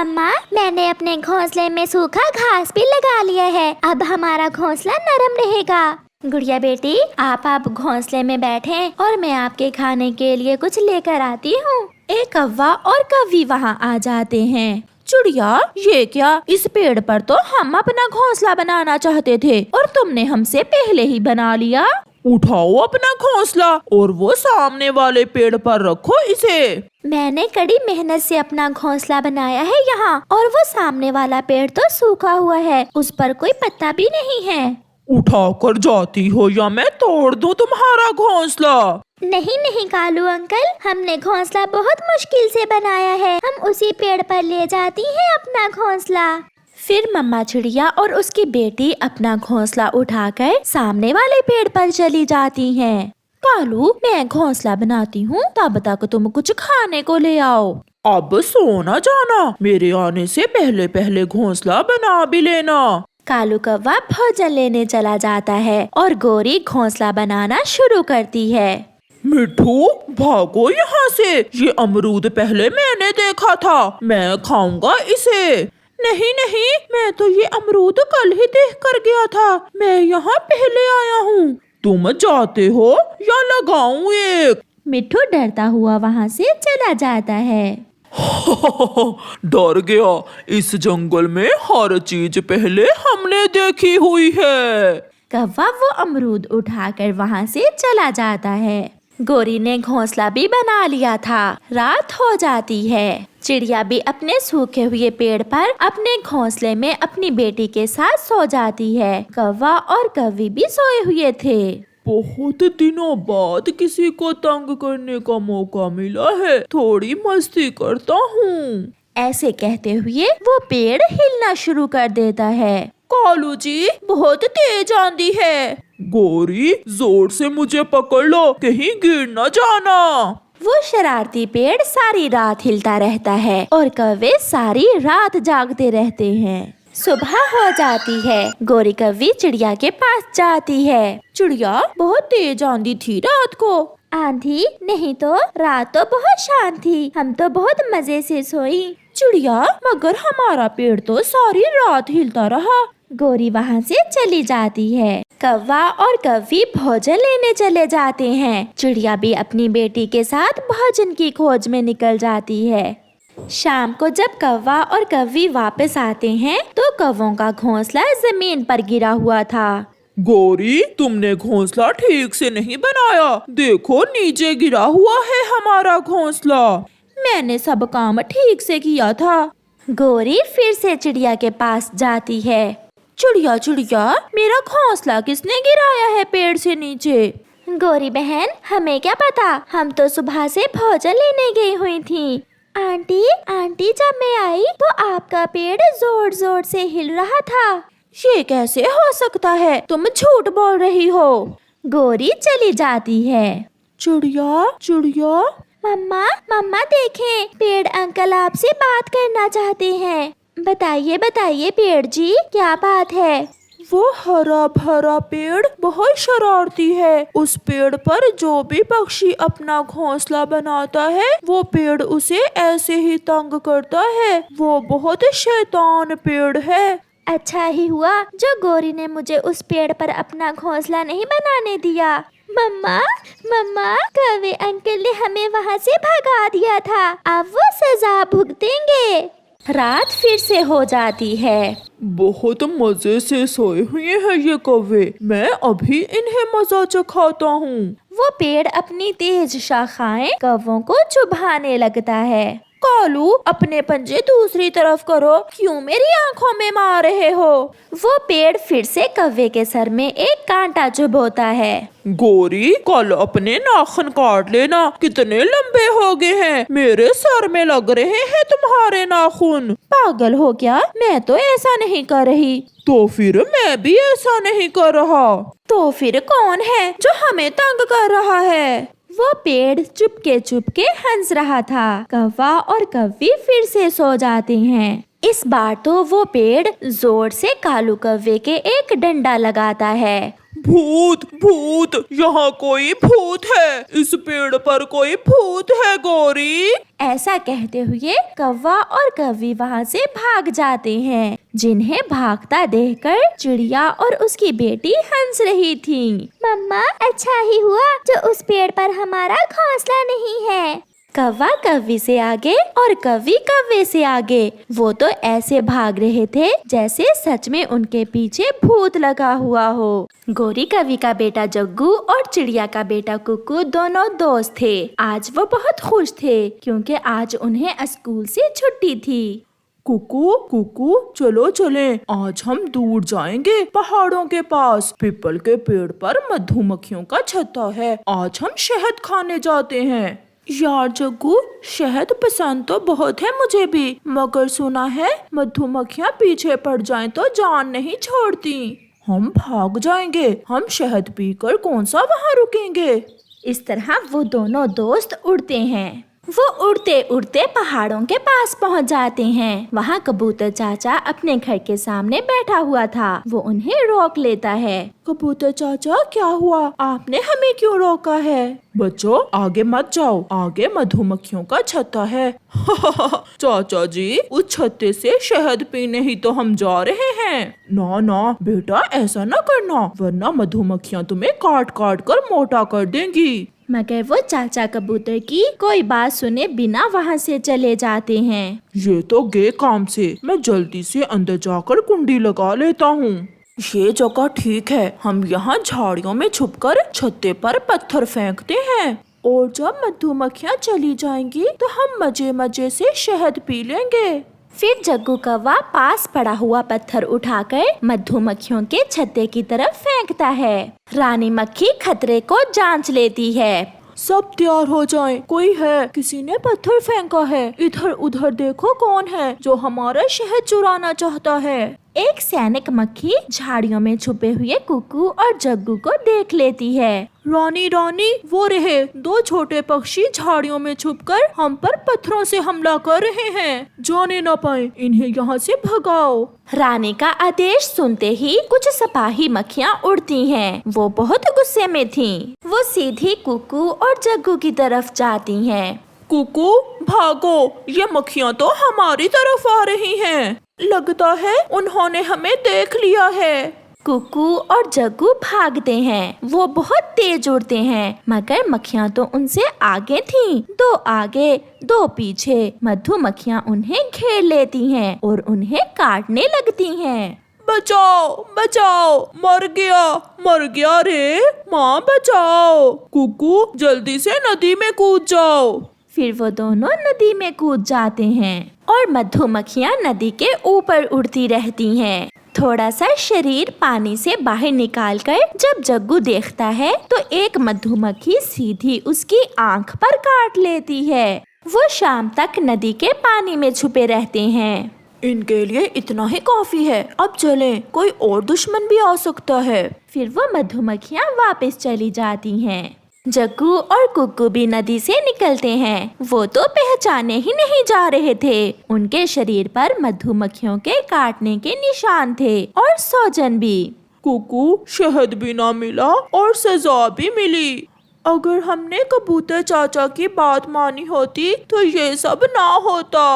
मम्मा, मैंने अपने घोंसले में सूखा घास भी लगा लिया है। अब हमारा घोंसला नरम रहेगा। गुड़िया बेटी, आप घोंसले में बैठें और मैं आपके खाने के लिए कुछ लेकर आती हूँ। एक कौवा और कौवी वहाँ आ जाते हैं। चिड़िया, ये क्या? इस पेड़ पर तो हम अपना घोंसला बनाना चाहते थे और तुमने हमसे पहले ही बना लिया। उठाओ अपना घोंसला और वो सामने वाले पेड़ पर रखो इसे। मैंने कड़ी मेहनत से अपना घोंसला बनाया है यहाँ, और वो सामने वाला पेड़ तो सूखा हुआ है, उस पर कोई पत्ता भी नहीं है। उठा कर जाती हो या मैं तोड़ दूं तुम्हारा घोंसला? नहीं नहीं कालू अंकल, हमने घोंसला बहुत मुश्किल से बनाया है। हम उसी पेड़ पर ले जाती हैं अपना घोंसला। फिर मम्मा चिड़िया और उसकी बेटी अपना घोंसला उठाकर सामने वाले पेड़ पर चली जाती हैं। कालू, मैं घोंसला बनाती हूँ, तब तक तुम कुछ खाने को ले आओ। अब सो ना जाना, मेरे आने से पहले पहले घोंसला बना भी लेना। कालू कौवा भोजन लेने चला जाता है और गोरी घोंसला बनाना शुरू करती है। मिट्ठू, भागो यहाँ से, ये अमरूद पहले मैंने देखा था, मैं खाऊंगा इसे। नहीं नहीं, मैं तो ये अमरूद कल ही देख कर गया था, मैं यहाँ पहले आया हूँ। तुम जाते हो या लगाऊं एक? मिट्ठू डरता हुआ वहाँ से चला जाता है। डर गया, इस जंगल में हर चीज पहले हमने देखी हुई है। कौवा वो अमरूद उठाकर वहाँ से चला जाता है। गोरी ने घोंसला भी बना लिया था। रात हो जाती है। चिड़िया भी अपने सूखे हुए पेड़ पर अपने घोंसले में अपनी बेटी के साथ सो जाती है। कौवा और कौवी भी सोए हुए थे। बहुत दिनों बाद किसी को तंग करने का मौका मिला है, थोड़ी मस्ती करता हूँ। ऐसे कहते हुए वो पेड़ हिलना शुरू कर देता है। कालू जी, बहुत तेज आंधी है। गोरी, जोर से मुझे पकड़ लो, कहीं गिर न जाना। वो शरारती पेड़ सारी रात हिलता रहता है और कौवे सारी रात जागते रहते हैं। सुबह हो जाती है। गोरी कौवी चिड़िया के पास जाती है। चिड़िया, बहुत तेज आंधी थी रात को। आंधी नहीं तो रात तो बहुत शांत थी, हम तो बहुत मजे से सोई। चिड़िया, मगर हमारा पेड़ तो सारी रात हिलता रहा। गोरी वहाँ से चली जाती है। कौवा और कौवी भोजन लेने चले जाते हैं। चिड़िया भी अपनी बेटी के साथ भोजन की खोज में निकल जाती है। शाम को जब कौवा और कौवी वापस आते हैं तो कौवों का घोंसला जमीन पर गिरा हुआ था। गोरी, तुमने घोंसला ठीक से नहीं बनाया, देखो नीचे गिरा हुआ है हमारा घोंसला। मैंने सब काम ठीक से किया था। गोरी फिर से चिड़िया के पास जाती है। चिड़िया चिड़िया, मेरा घोंसला किसने गिराया है पेड़ से नीचे? गोरी बहन, हमें क्या पता, हम तो सुबह से भोजन लेने गई हुई थी। आंटी, जब मैं आई तो आपका पेड़ जोर जोर से हिल रहा था। ये कैसे हो सकता है? तुम झूठ बोल रही हो। गोरी चली जाती है। चिड़िया, मम्मा देखें, पेड़ अंकल आपसे बात करना चाहते हैं। बताइए पेड़ जी, क्या बात है? वो हरा भरा पेड़ बहुत शरारती है। उस पेड़ पर जो भी पक्षी अपना घोंसला बनाता है, वो पेड़ उसे ऐसे ही तंग करता है। वो बहुत शैतान पेड़ है। अच्छा ही हुआ जो गोरी ने मुझे उस पेड़ पर अपना घोंसला नहीं बनाने दिया। मम्मा, कौवे अंकल ने हमें वहाँ से भगा दिया था, अब वो सजा भुगतेंगे। रात फिर से हो जाती है। बहुत मजे से सोए हुए हैं ये कौवे, मैं अभी इन्हें मजा चखाता हूँ। वो पेड़ अपनी तेज शाखाएं कौवों को चुभाने लगता है। कालू, अपने पंजे दूसरी तरफ करो, क्यों मेरी आंखों में मार रहे हो? वो पेड़ फिर से कौवे के सर में एक कांटा चुभोता है। गोरी, कल अपने नाखून काट लेना, कितने लंबे हो गए हैं, मेरे सर में लग रहे हैं तुम्हारे नाखून। पागल हो क्या? मैं तो ऐसा नहीं कर रही। तो फिर मैं भी ऐसा नहीं कर रहा। तो फिर कौन है जो हमें तंग कर रहा है? वो पेड़ चुपके हंस रहा था। कौवा और कौवी फिर से सो जाते हैं। इस बार तो वो पेड़ जोर से कालू कौवे के एक डंडा लगाता है। भूत भूत, यहाँ कोई भूत है, इस पेड़ पर कोई भूत है गौरी। ऐसा कहते हुए कौवा और कौवी वहाँ से भाग जाते हैं, जिन्हें भागता देखकर चिड़िया और उसकी बेटी हंस रही थी। मम्मा, अच्छा ही हुआ जो उस पेड़ पर हमारा घोंसला नहीं है। कौवा कौवी से आगे और कौवी कौवे से आगे। वो तो ऐसे भाग रहे थे जैसे सच में उनके पीछे भूत लगा हुआ हो। गोरी कौवी का बेटा जग्गू और चिड़िया का बेटा कुकू दोनों दोस्त थे। आज वो बहुत खुश थे क्योंकि आज उन्हें स्कूल से छुट्टी थी। कुकू कुकू, चलो चलें, आज हम दूर जाएंगे पहाड़ों के पास। पीपल के पेड़ पर मधुमक्खियों का छत्ता है, आज हम शहद खाने जाते हैं। यार जग्गू, शहद पसंद तो बहुत है मुझे भी, मगर सुना है मधुमक्खियाँ पीछे पड़ जाएं तो जान नहीं छोड़ती। हम भाग जाएंगे, हम शहद पीकर कौन सा वहाँ रुकेंगे। इस तरह वो दोनों दोस्त उड़ते हैं। वो उड़ते उड़ते पहाड़ों के पास पहुंच जाते हैं। वहाँ कबूतर चाचा अपने घर के सामने बैठा हुआ था। वो उन्हें रोक लेता है। कबूतर चाचा, क्या हुआ, आपने हमें क्यों रोका है? बच्चों, आगे मत जाओ, आगे मधुमक्खियों का छत्ता है। चाचा जी, उस छत्ते से शहद पीने ही तो हम जा रहे हैं। ना ना बेटा, ऐसा ना करना, वरना मधुमक्खियाँ तुम्हें काट काट कर मोटा कर देंगी। मगर वो चाचा कबूतर की कोई बात सुने बिना वहाँ से चले जाते हैं। ये तो गए काम से, मैं जल्दी से अंदर जाकर कुंडी लगा लेता हूँ। ये जगह ठीक है, हम यहाँ झाड़ियों में छुपकर छत्ते पर पत्थर फेंकते हैं और जब मधुमक्खियाँ चली जाएंगी तो हम मजे मजे से शहद पी लेंगे। फिर जग्गू कौवा पास पड़ा हुआ पत्थर उठाकर मधुमक्खियों के छत्ते की तरफ फेंकता है। रानी मक्खी खतरे को जांच लेती है। सब तैयार हो जाएं, कोई है, किसी ने पत्थर फेंका है, इधर उधर देखो कौन है जो हमारा शहद चुराना चाहता है। एक सैनिक मक्खी झाड़ियों में छुपे हुए कुकू और जग्गू को देख लेती है। रानी रानी, वो रहे दो छोटे पक्षी झाड़ियों में छुपकर हम पर पत्थरों से हमला कर रहे हैं, जाने न पाए, इन्हें यहाँ से भगाओ। रानी का आदेश सुनते ही कुछ सिपाही मक्खियाँ उड़ती हैं। वो बहुत गुस्से में थीं। वो सीधी कुकू और जग्गू की तरफ जाती हैं। कुकू भागो, ये मक्खियाँ तो हमारी तरफ आ रही हैं। लगता है उन्होंने हमें देख लिया है। कुकू और जग्गू भागते हैं। वो बहुत तेज उड़ते हैं, मगर मक्खियाँ तो उनसे आगे थीं। दो आगे दो पीछे मधुमक्खियाँ उन्हें घेर लेती हैं और उन्हें काटने लगती हैं। बचाओ बचाओ, मर गया रे, माँ बचाओ। कुकू, जल्दी से नदी में कूद जाओ। फिर वो दोनों नदी में कूद जाते हैं और मधुमक्खियाँ नदी के ऊपर उड़ती रहती हैं। थोड़ा सा शरीर पानी से बाहर निकालकर जब जग्गू देखता है तो एक मधुमक्खी सीधी उसकी आंख पर काट लेती है। वो शाम तक नदी के पानी में छुपे रहते हैं। इनके लिए इतना ही काफी है, अब चलें, कोई और दुश्मन भी आ सकता है। फिर वो मधुमक्खियाँ वापस चली जाती हैं। जग्गू और कुकू भी नदी से निकलते हैं। वो तो पहचाने ही नहीं जा रहे थे। उनके शरीर पर मधुमक्खियों के काटने के निशान थे और सूजन भी। कुकू, शहद भी ना मिला और सजा भी मिली। अगर हमने कबूतर चाचा की बात मानी होती तो ये सब ना होता।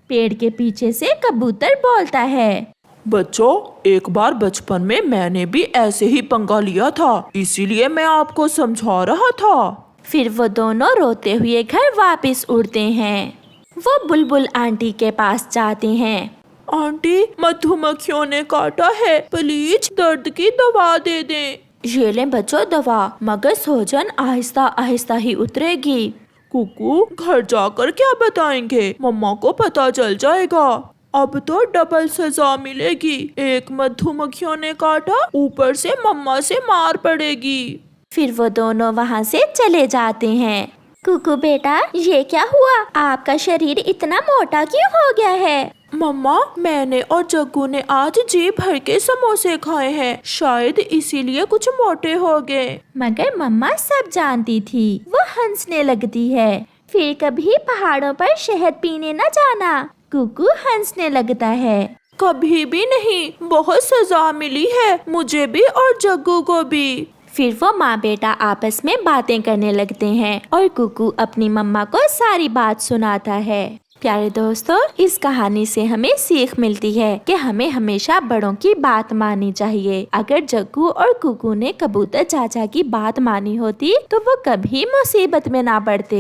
पेड़ के पीछे से कबूतर बोलता है। बच्चों, एक बार बचपन में मैंने भी ऐसे ही पंगा लिया था, इसीलिए मैं आपको समझा रहा था। फिर वो दोनों रोते हुए घर वापस उड़ते हैं। वो बुलबुल आंटी के पास जाते हैं। आंटी, मधुमक्खियों ने काटा है, प्लीज दर्द की दवा दे दें। ये लें बच्चों दवा, मगर सूजन आहिस्ता आहिस्ता ही उतरेगी। कुकू, घर जाकर क्या बताएंगे, मम्मा को पता चल जाएगा। अब तो डबल सजा मिलेगी, एक मधुमक्खियों ने काटा, ऊपर से मम्मा से मार पड़ेगी। फिर वो दोनों वहाँ से चले जाते हैं। कुकू बेटा, ये क्या हुआ, आपका शरीर इतना मोटा क्यों हो गया है? मम्मा, मैंने और जग्गू ने आज जी भर के समोसे खाए हैं, शायद इसीलिए कुछ मोटे हो गए। मगर मम्मा सब जानती थी। वो हंसने लगती है। फिर कभी पहाड़ों पर शहद पीने न जाना। कुकू हंसने लगता है। कभी भी नहीं, बहुत सजा मिली है मुझे भी और जग्गू को भी। फिर वो माँ बेटा आपस में बातें करने लगते हैं और कुकू अपनी मम्मा को सारी बात सुनाता है। प्यारे दोस्तों, इस कहानी से हमें सीख मिलती है कि हमें हमेशा बड़ों की बात माननी चाहिए। अगर जग्गू और कुकू ने कबूतर चाचा की बात मानी होती तो वो कभी मुसीबत में ना पड़ते।